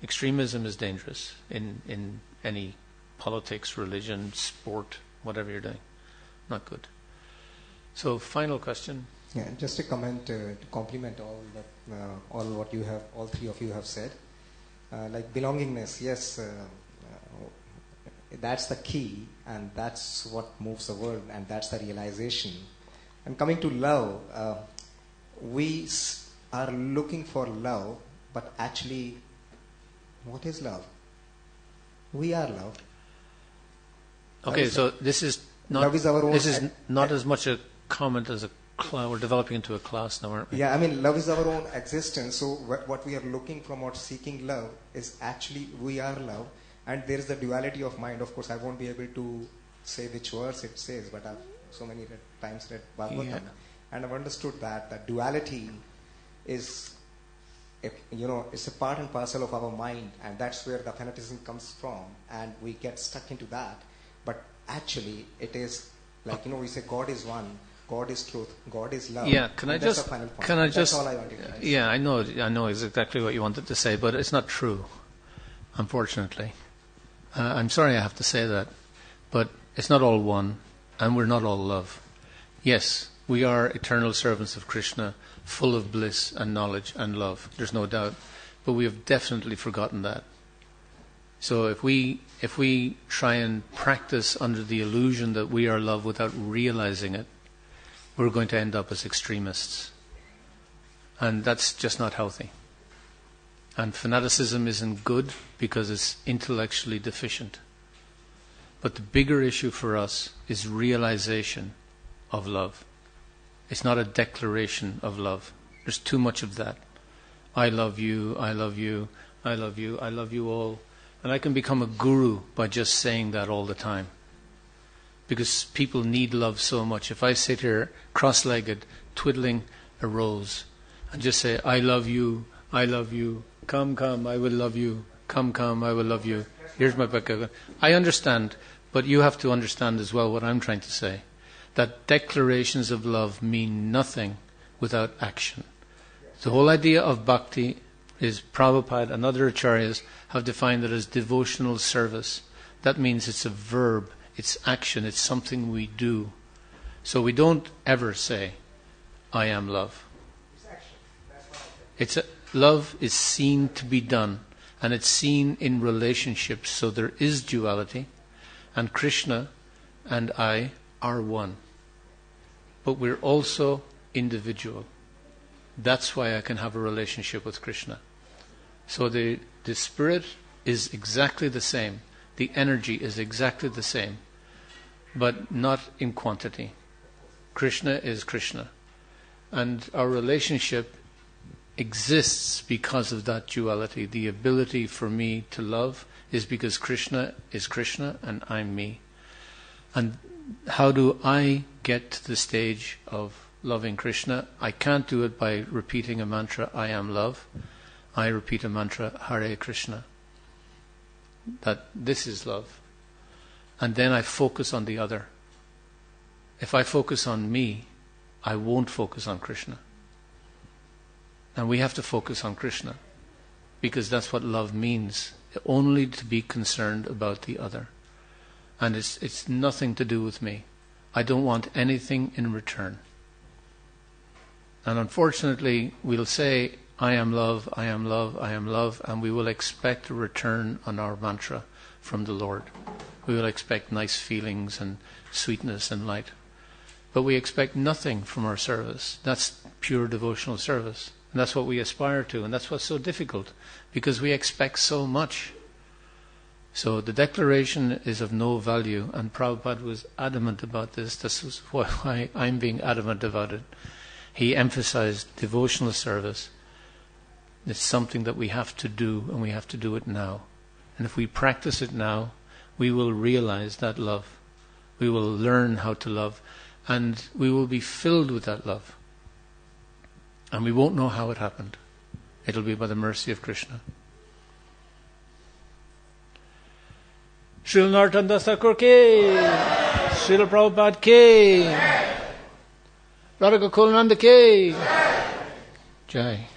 Extremism is dangerous in any politics, religion, sport, whatever you're doing. Not good. So final question. Yeah, just a comment to compliment all what you have, all three of you have said. Like belongingness, yes, that's the key, and that's what moves the world, and that's the realization. And coming to love, we are looking for love, but actually, what is love? We are love. Okay, so this is not love is our own. This is not as much a comment as a we're developing into a class now, aren't we? Yeah, I mean, love is our own existence. So what we are looking from or seeking love is actually we are love, and there is the duality of mind. Of course, I won't be able to say which verse it says, but I've so many times read Bhagavatam, and I've understood that duality is, it's a part and parcel of our mind, and that's where the fanaticism comes from, and we get stuck into that. But actually, it is like we say God is one. God is truth. God is love. Yeah, can I just? That's all I wanted to say. Yeah, I know exactly what you wanted to say, but it's not true, unfortunately. I'm sorry I have to say that, but it's not all one, and we're not all love. Yes, we are eternal servants of Krishna, full of bliss and knowledge and love. There's no doubt, but we have definitely forgotten that. So if we try and practice under the illusion that we are love without realizing it, we're going to end up as extremists. And that's just not healthy. And fanaticism isn't good because it's intellectually deficient. But the bigger issue for us is realization of love. It's not a declaration of love. There's too much of that. I love you, I love you, I love you, I love you all. And I can become a guru by just saying that all the time. Because people need love so much. If I sit here cross-legged, twiddling a rose, and just say, I love you, come, I will love you, come, I will love you, here's my book. I understand, but you have to understand as well what I'm trying to say. That declarations of love mean nothing without action. The whole idea of bhakti is Prabhupada and other acharyas have defined it as devotional service. That means it's a verb, it's action, it's something we do. So we don't ever say, I am love. It's action. That's what I said. Love is seen to be done, and it's seen in relationships. So there is duality, and Krishna and I are one. But we're also individual. That's why I can have a relationship with Krishna. So the spirit is exactly the same. The energy is exactly the same, but not in quantity. Krishna is Krishna. And our relationship exists because of that duality. The ability for me to love is because Krishna is Krishna and I'm me. And how do I get to the stage of loving Krishna? I can't do it by repeating a mantra, I am love. I repeat a mantra, Hare Krishna. That this is love. And then I focus on the other. If I focus on me, I won't focus on Krishna. And we have to focus on Krishna, because that's what love means, only to be concerned about the other. And it's nothing to do with me. I don't want anything in return. And unfortunately, we'll say, I am love, I am love, I am love, and we will expect a return on our mantra from the Lord. We will expect nice feelings and sweetness and light. But we expect nothing from our service. That's pure devotional service. And that's what we aspire to, and that's what's so difficult, because we expect so much. So the declaration is of no value, and Prabhupada was adamant about this. This is why I'm being adamant about it. He emphasized devotional service. It's something that we have to do, and we have to do it now. And if we practice it now, we will realize that love. We will learn how to love, and we will be filled with that love. And we won't know how it happened. It'll be by the mercy of Krishna. Srila Narottam Das Thakur ke, Srila Prabhupada ke, Radha Gokulananda ke, Jai.